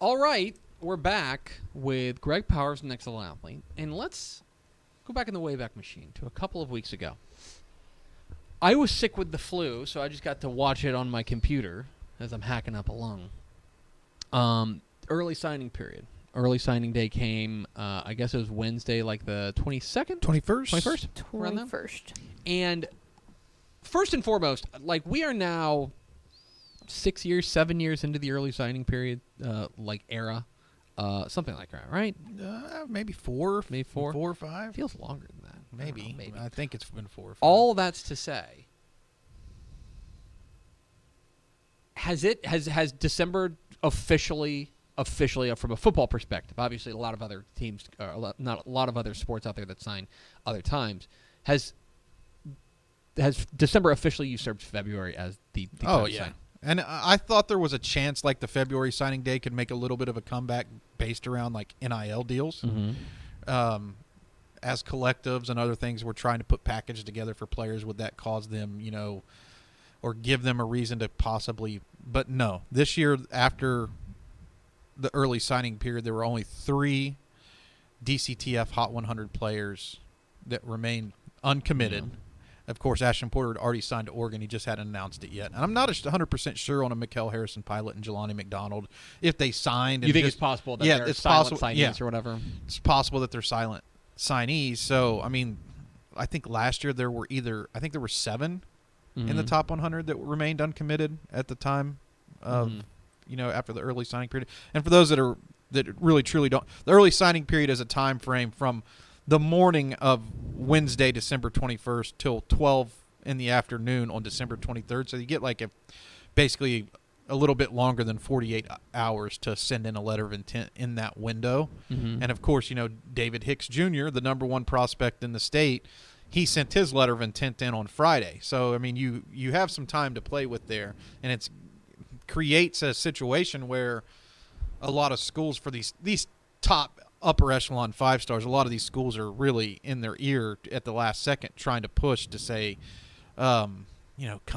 All right, we're back with Greg Powers, Next Level Athlete, and let's go back in the Wayback Machine to a couple of weeks ago. I was sick with the flu, so I just got to watch it on my computer as I'm hacking up a lung. Early signing period. Early signing day came, I guess it was Wednesday, like the 22nd? 21st? 21st. And first and foremost, like we are now 7 years into the early signing period, era, something like that, right? Maybe 4. Maybe 4. 4 or 5. Feels longer than that. Maybe. Maybe. I think it's been 4 or 5. All that's to say, has December officially from a football perspective? Obviously, a lot of other teams, not a lot of other sports out there that sign other times. Has December officially usurped February as the time to sign? And I thought there was a chance like the February signing day could make a little bit of a comeback based around like NIL deals. Mm-hmm. As collectives and other things we're trying to put packages together for players, would that cause them, or give them a reason to possibly – but no. This year after the early signing period, there were only 3 DCTF Hot 100 players that remained uncommitted. Yeah. Of course, Ashton Porter had already signed to Oregon. He just hadn't announced it yet. And I'm not 100% sure on a Mikael Harrison Pilot and Jelani McDonald if they signed. You think it's possible that they're silent signees or whatever? It's possible that they're silent signees. So, I mean, I think last year there were 7 in the top 100 that remained uncommitted at the time of, after the early signing period. And for those that really truly don't, the early signing period is a time frame from the morning of Wednesday, December 21st till 12 in the afternoon on December 23rd. So you get basically a little bit longer than 48 hours to send in a letter of intent in that window. Mm-hmm. And, of course, David Hicks Jr., the number 1 prospect in the state, he sent his letter of intent in on Friday. So, I mean, you have some time to play with there. And it creates a situation where a lot of schools for these top upper echelon 5-stars, a lot of these schools are really in their ear at the last second trying to push to say, come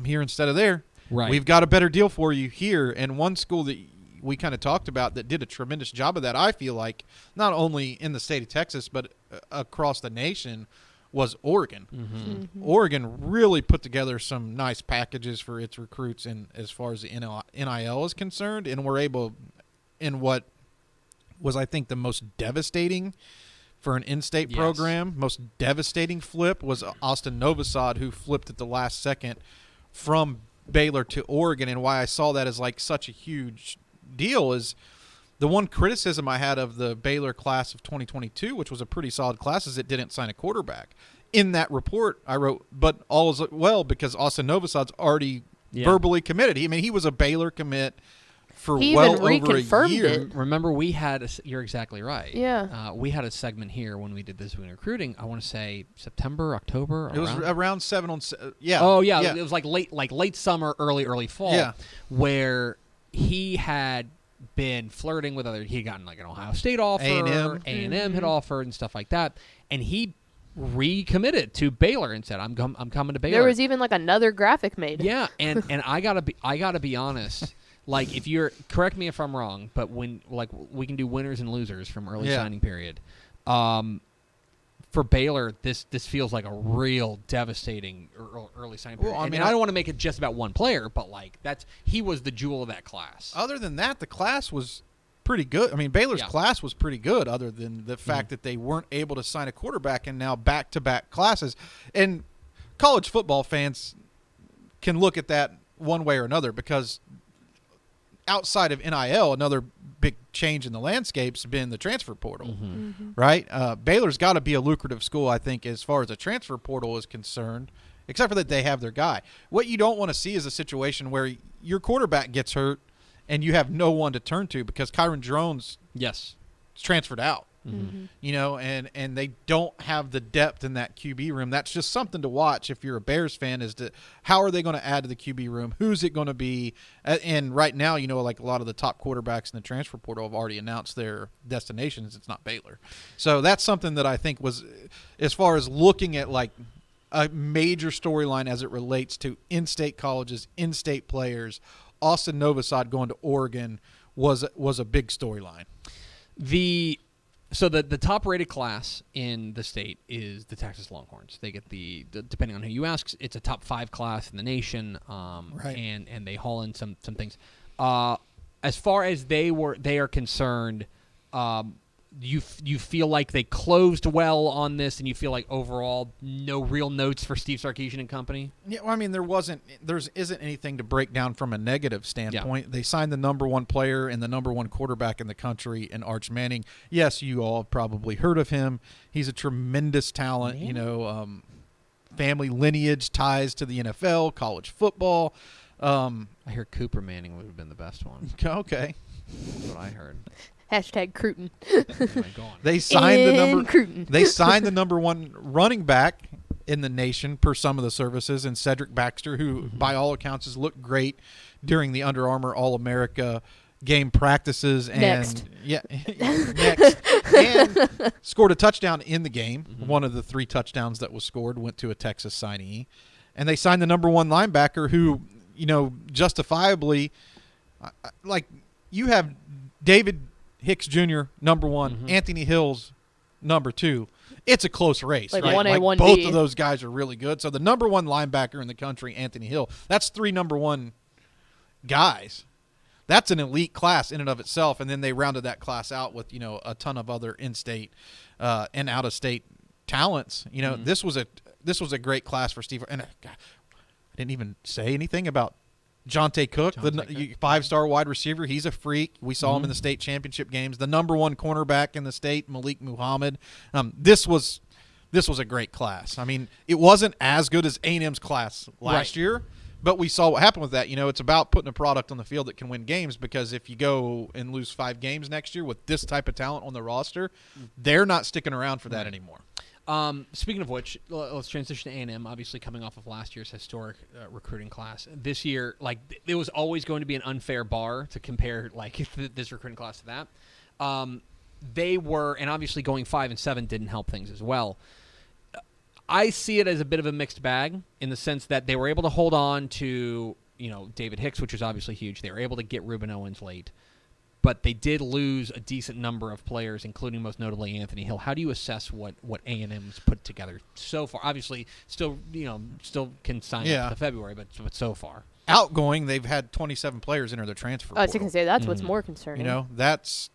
here instead of there. Right. We've got a better deal for you here. And one school that we kind of talked about that did a tremendous job of that, I feel like, not only in the state of Texas but across the nation, was Oregon. Mm-hmm. Mm-hmm. Oregon really put together some nice packages for its recruits and as far as the NIL is concerned, and were able, in what was, I think, the most devastating for an in-state program, most devastating flip was Austin Novosad, who flipped at the last second from Baylor to Oregon. And why I saw that as like such a huge deal is the one criticism I had of the Baylor class of 2022, which was a pretty solid class, is it didn't sign a quarterback. In that report, I wrote, but all is well because Austin Novosad's already verbally committed. I mean, he was a Baylor commit for he well even over a reconfirmed year. it. Remember, we had you're exactly right. Yeah. We had a segment here when we did this week recruiting. I want to say September, October. It was around 7 on. Yeah. Oh yeah, it was like late summer, early fall. Yeah. Where he had been flirting with other. He had gotten like an Ohio State offer, A&M had offered and stuff like that, and he recommitted to Baylor and said, "I'm coming to Baylor." There was even like another graphic made. Yeah, and I gotta be honest. Like, if you're, correct me if I'm wrong, but when, like, we can do winners and losers from early signing period. For Baylor, this feels like a real devastating early signing period. Well, I mean, I don't want to make it just about one player, but like he was the jewel of that class. Other than that, the class was pretty good. I mean, Baylor's class was pretty good, other than the fact that they weren't able to sign a quarterback, and now back-to-back classes. And college football fans can look at that one way or another because outside of NIL, another big change in the landscape's been the transfer portal, right? Baylor's got to be a lucrative school, I think, as far as the transfer portal is concerned, except for that they have their guy. What you don't want to see is a situation where your quarterback gets hurt and you have no one to turn to because Kyron Drones is transferred out. And they don't have the depth in that QB room. That's just something to watch if you're a Bears fan, is to how are they going to add to the QB room? Who's it going to be? And right now, like a lot of the top quarterbacks in the transfer portal have already announced their destinations. It's not Baylor. So that's something that I think was, as far as looking at like a major storyline as it relates to in-state colleges, in-state players, Austin Novosad going to Oregon was a big storyline. So the top rated class in the state is the Texas Longhorns. They get the depending on who you ask, it's a top 5 class in the nation. Right. And they haul in some things. As far as they are concerned, you feel like they closed well on this, and you feel like overall no real notes for Steve Sarkisian and company. Yeah, well, I mean, there isn't anything to break down from a negative standpoint. Yeah. They signed the number 1 player and the number 1 quarterback in the country in Arch Manning. Yes, you all have probably heard of him. He's a tremendous talent. Man. You know, family lineage, ties to the NFL, college football. I hear Cooper Manning would have been the best one. Okay. That's what I heard. Hashtag Cruton. Anyway, go on. They signed the number. Cruton. They signed the number 1 running back in the nation per some of the services, and Cedric Baxter, who by all accounts has looked great during the Under Armour All-America game practices, and Next. next, and scored a touchdown in the game. One of the 3 touchdowns that was scored went to a Texas signee, and they signed the number 1 linebacker, who, you know, justifiably, like, you have David Hicks Jr. number 1, Anthony Hills number 2. It's a close race, Like right? 1A, 1B. Both of those guys are really good. So the number 1 linebacker in the country, Anthony Hill, that's 3 number 1 guys. That's an elite class in and of itself. And then they rounded that class out with, you know, a ton of other in-state and out-of-state talents. You know, this was a great class for Steve. And God, I didn't even say anything about Jonte Cook, the 5-star wide receiver. He's a freak. We saw him in the state championship games. The number 1 cornerback in the state, Malik Muhammad. This was a great class. I mean, it wasn't as good as A&M's class last year, but we saw what happened with that. You know, it's about putting a product on the field that can win games, because if you go and lose 5 games next year with this type of talent on the roster, they're not sticking around for that anymore. Speaking of which, let's transition to A&M. Obviously, coming off of last year's historic recruiting class, this year, like, it was always going to be an unfair bar to compare, like, this recruiting class to that. They were, and obviously going 5-7 didn't help things as well. I see it as a bit of a mixed bag in the sense that they were able to hold on to, you know, David Hicks, which was obviously huge. They were able to get Ruben Owens late. But they did lose a decent number of players, including most notably Anthony Hill. How do you assess what A&M's put together so far? Obviously, still can sign up to February, but so far. Outgoing, they've had 27 players enter the transfer portal. I was going to say, that's what's more concerning. You know, that's,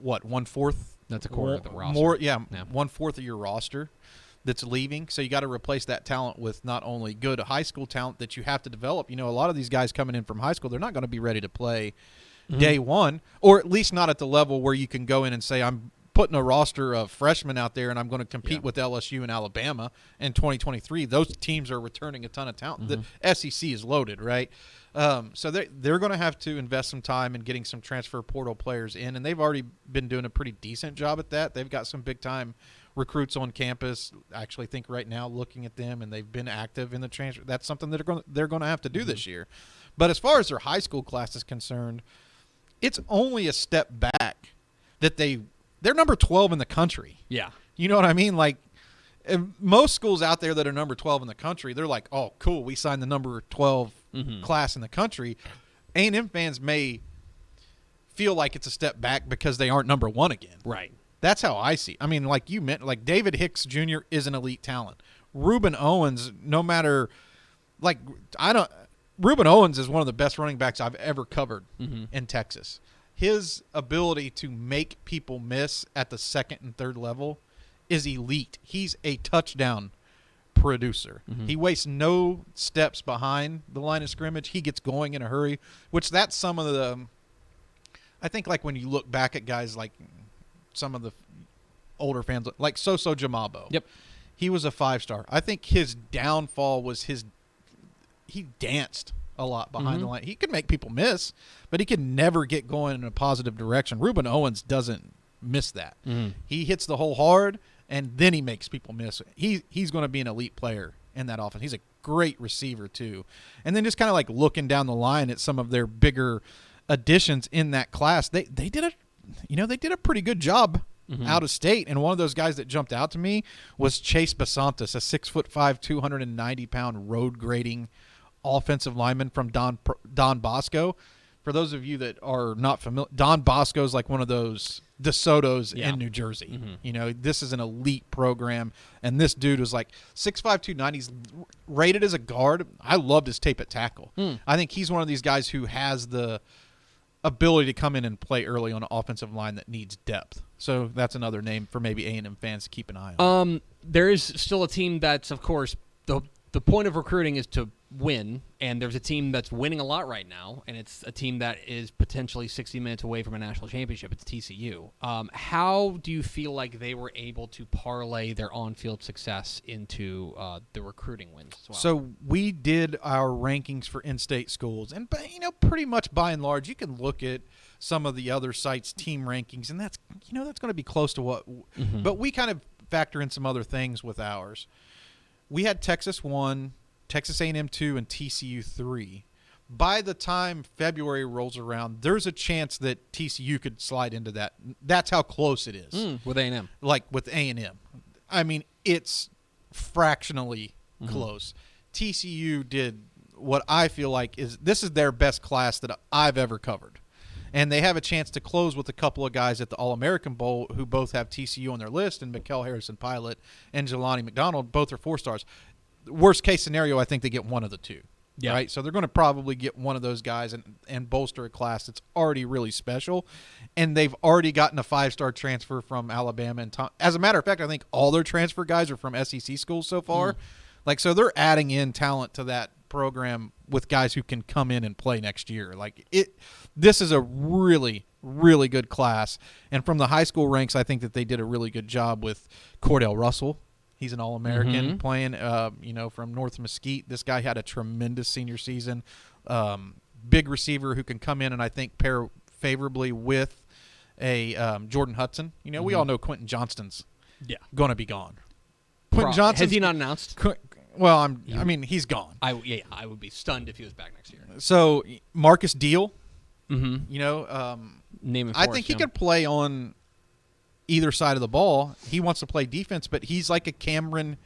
what, 1/4? That's a quarter of the roster. More, yeah, 1/4 of your roster that's leaving. So you got to replace that talent with not only good high school talent that you have to develop. You know, a lot of these guys coming in from high school, they're not going to be ready to play day one, or at least not at the level where you can go in and say, I'm putting a roster of freshmen out there and I'm going to compete with LSU and Alabama in 2023. Those teams are returning a ton of talent. The SEC is loaded, right? So they're going to have to invest some time in getting some transfer portal players in, and they've already been doing a pretty decent job at that. They've got some big-time recruits on campus. I actually think right now, looking at them, and they've been active in the transfer. That's something that they're going to have to do this year. But as far as their high school class is concerned, it's only a step back that they're number 12 in the country. Yeah. You know what I mean? Like, most schools out there that are number 12 in the country, they're like, oh, cool, we signed the number 12 class in the country. A&M fans may feel like it's a step back because they aren't number 1 again. Right. That's how I see. I mean, like you meant, like David Hicks Jr. is an elite talent. Ruben Owens, no matter, like, Ruben Owens is one of the best running backs I've ever covered in Texas. His ability to make people miss at the second and third level is elite. He's a touchdown producer. He wastes no steps behind the line of scrimmage. He gets going in a hurry, which that's some of the – I think, like, when you look back at guys like some of the older fans, like Soso Jamabo. Yep. He was a 5-star. I think his downfall was he danced a lot behind the line. He could make people miss, but he could never get going in a positive direction. Ruben Owens doesn't miss that. He hits the hole hard, and then he makes people miss. He's going to be an elite player in that offense. He's a great receiver too. And then just kind of like looking down the line at some of their bigger additions in that class, they did a pretty good job out of state. And one of those guys that jumped out to me was Chase Basantis, a 6'5", 290-pound road grading offensive lineman from Don Bosco. For those of you that are not familiar, Don Bosco is like one of those DeSotos in New Jersey. Mm-hmm. You know, this is an elite program, and this dude was like 6'5", 290. He's rated as a guard. I loved his tape at tackle. I think he's one of these guys who has the ability to come in and play early on an offensive line that needs depth. So that's another name for maybe A&M fans to keep an eye on. There is still a team that's, of course, the point of recruiting is to win, and there's a team that's winning a lot right now, and it's a team that is potentially 60 minutes away from a national championship. It's TCU. How do you feel like they were able to parlay their on-field success into the recruiting wins as well? So we did our rankings for in-state schools, and pretty much by and large, you can look at some of the other sites' team rankings, and that's going to be close to what. Mm-hmm. But we kind of factor in some other things with ours. We had Texas 1, Texas A&M 2, and TCU 3. By the time February rolls around, there's a chance that TCU could slide into that. That's how close it is. With A&M. Like with A&M. I mean, it's fractionally close. TCU did what I feel like this is their best class that I've ever covered. And they have a chance to close with a couple of guys at the All-American Bowl who both have TCU on their list, and Mikel Harrison-Pilot and Jelani McDonald. Both are 4-stars. Worst case scenario, I think they get one of the two. Yeah. Right? So they're going to probably get one of those guys and bolster a class that's already really special. And they've already gotten a 5-star transfer from Alabama. And as a matter of fact, I think all their transfer guys are from SEC schools so far. So they're adding in talent to that program with guys who can come in and play next year. This is a really, really good class. And from the high school ranks, I think that they did a really good job with Cordell Russell. He's an All-American playing, from North Mesquite. This guy had a tremendous senior season. Big receiver who can come in and I think pair favorably with a Jordan Hudson. We all know Quentin Johnston's going to be gone. Quentin Johnson has he not announced? Well, I mean, he's gone. I would be stunned if he was back next year. So Marcus Deal, Name and I think he could play on either side of the ball. He wants to play defense, but he's like a Cameron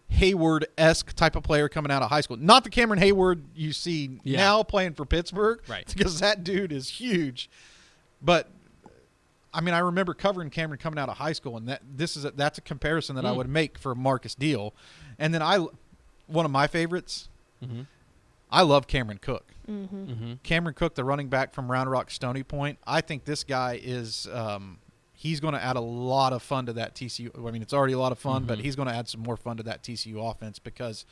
Hayward-esque type of player coming out of high school. Not the Cameron Hayward you see now playing for Pittsburgh, right? Because that dude is huge. But I mean, I remember covering Cameron coming out of high school, and that's a comparison that I would make for Marcus Deal. And then one of my favorites, I love Cameron Cook. Cameron Cook, the running back from Round Rock Stony Point. I think this guy is he's going to add a lot of fun to that TCU. I mean, it's already a lot of fun, but he's going to add some more fun to that TCU offense because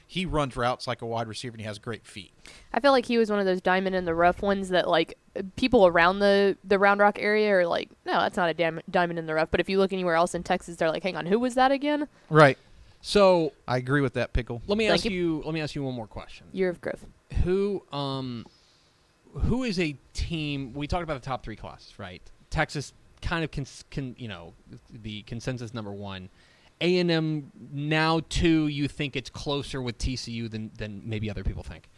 he runs routes like a wide receiver and he has great feet. I feel like he was one of those diamond in the rough ones that like people around the Round Rock area are like, no, that's not a diamond in the rough. But if you look anywhere else in Texas, they're like, hang on, who was that again? Right. So I agree with that, Pickle. Let me ask you one more question. Year of growth. Who is a team? We talked about the top 3 classes, right? Texas kind of the consensus number 1. A&M now 2. You think it's closer with TCU than maybe other people think.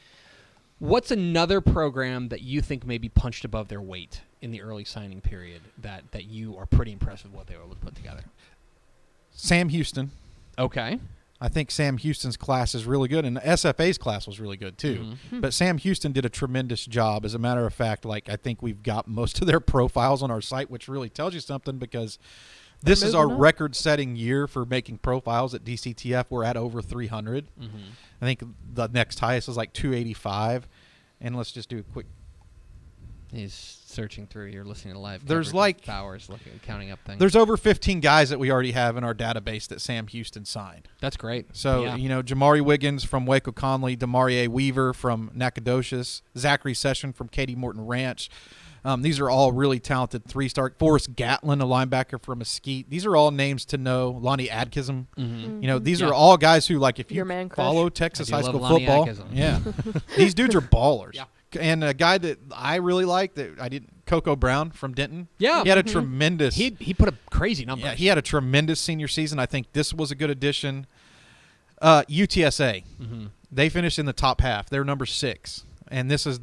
What's another program that you think maybe punched above their weight in the early signing period that you are pretty impressed with what they were able to put together? Sam Houston. Okay. I think Sam Houston's class is really good, and the SFA's class was really good too. But Sam Houston did a tremendous job. As a matter of fact, I think we've got most of their profiles on our site, which really tells you something because this is our record-setting year for making profiles at DCTF. We're at over 300. I think the next highest is like 285. And let's just do a quick. He's searching through. You're listening to live. There's like hours counting up things. There's over 15 guys that we already have in our database that Sam Houston signed. That's great. So, Jamari Wiggins from Waco Conley, Demarie Weaver from Nacogdoches, Zachary Session from Katie Morton Ranch. These are all really talented 3-star. Forrest Gatlin, a linebacker from Mesquite. These are all names to know. Lonnie Adkism. These are all guys who, if you follow Texas high school football, these dudes are ballers. Yeah. And a guy that I really like Coco Brown from Denton. Yeah. He had a tremendous. He put up crazy numbers. Yeah, he had a tremendous senior season. I think this was a good addition. UTSA. They finished in the top half. They're number 6. And this is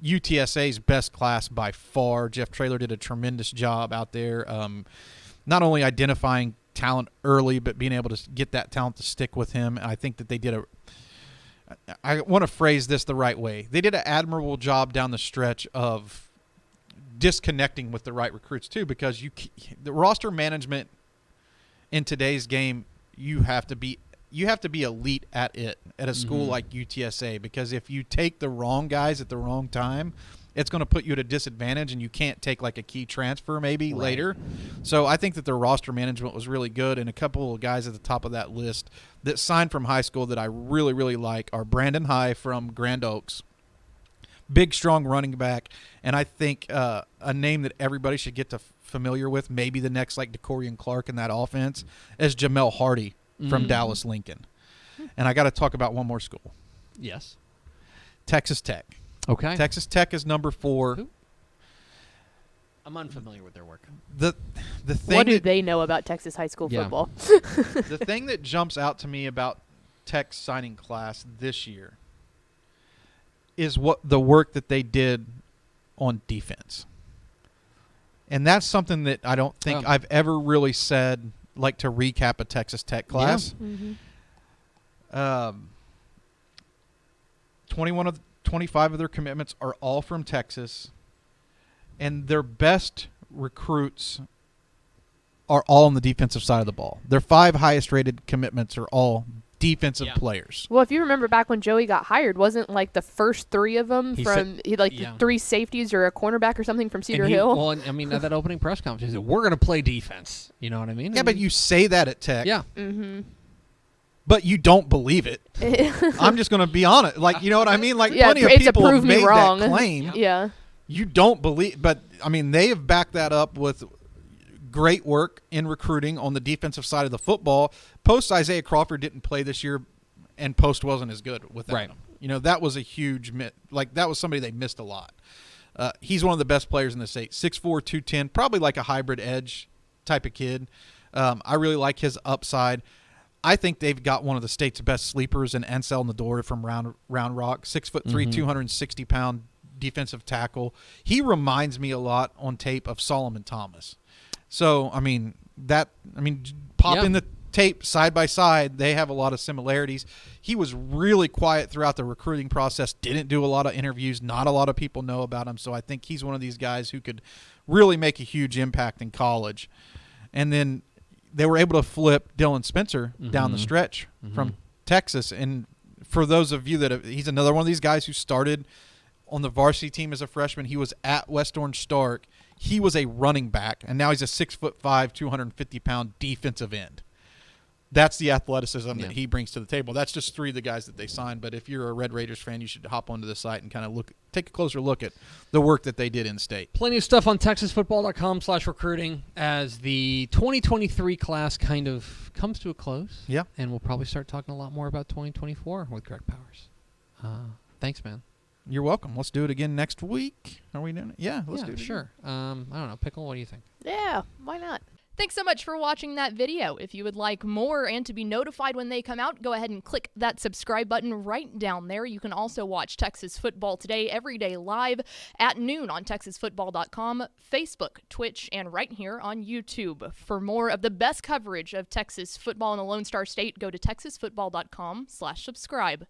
UTSA's best class by far. Jeff Traylor did a tremendous job out there, not only identifying talent early, but being able to get that talent to stick with him. I think that they did I want to phrase this the right way. They did an admirable job down the stretch of disconnecting with the right recruits too, because the roster management in today's game, you have to be elite at it at a school like UTSA, because if you take the wrong guys at the wrong time, it's going to put you at a disadvantage, and you can't take like a key transfer maybe later. So I think that their roster management was really good, and a couple of guys at the top of that list that signed from high school that I really, really like are Brandon High from Grand Oaks. Big, strong running back, and I think a name that everybody should get to familiar with, maybe the next like DeCorian Clark in that offense, is Jamel Hardy from Dallas Lincoln. And I got to talk about one more school. Yes. Texas Tech. Okay. Texas Tech is number 4. Who? I'm unfamiliar with their work. The thing what do they know about Texas high school football? The thing that jumps out to me about Tech's signing class this year is what the work that they did on defense. And that's something that I don't think I've ever really said, like to recap a Texas Tech class. Yeah. 25 of their commitments are all from Texas, and their best recruits are all on the defensive side of the ball. Their 5 highest rated commitments are all defensive players. Well, if you remember back when Joey got hired, wasn't like the first 3 of them the 3 safeties or a cornerback or something from Cedar Hill? Well, I mean, at that opening press conference, he said, we're going to play defense. You know what I mean? Yeah, but you say that at Tech. Yeah. But you don't believe it. I'm just going to be honest. Like, you know what I mean? Like, plenty of people have made that claim. Yeah. You don't believe, but I mean, they have backed that up with great work in recruiting on the defensive side of the football. Post Isaiah Crawford didn't play this year, and Post wasn't as good without him. You know, that was a huge that was somebody they missed a lot. He's one of the best players in the state. 6'4", 210, probably like a hybrid edge type of kid. I really like his upside. I think they've got one of the state's best sleepers in Ansel Nador from Round Rock, 6'3", 260-pound defensive tackle. He reminds me a lot on tape of Solomon Thomas. So, pop in the tape side by side. They have a lot of similarities. He was really quiet throughout the recruiting process, didn't do a lot of interviews. Not a lot of people know about him. So I think he's one of these guys who could really make a huge impact in college. And then they were able to flip Dylan Spencer down the stretch from Texas. And for those of you he's another one of these guys who started on the varsity team as a freshman. He was at West Orange Stark. He was a running back, and now he's a 6'5", 250-pound defensive end. That's the athleticism that he brings to the table. That's just 3 of the guys that they signed. But if you're a Red Raiders fan, you should hop onto the site and kind of take a closer look at the work that they did in state. Plenty of stuff on TexasFootball.com/recruiting as the 2023 class kind of comes to a close. Yeah. And we'll probably start talking a lot more about 2024 with Greg Powers. Thanks, man. You're welcome. Let's do it again next week. Are we doing it? Yeah, let's do it. Sure. I don't know. Pickle, what do you think? Yeah, why not? Thanks so much for watching that video. If you would like more and to be notified when they come out, go ahead and click that subscribe button right down there. You can also watch Texas Football Today every day live at noon on TexasFootball.com, Facebook, Twitch, and right here on YouTube. For more of the best coverage of Texas football in the Lone Star State, go to TexasFootball.com/subscribe.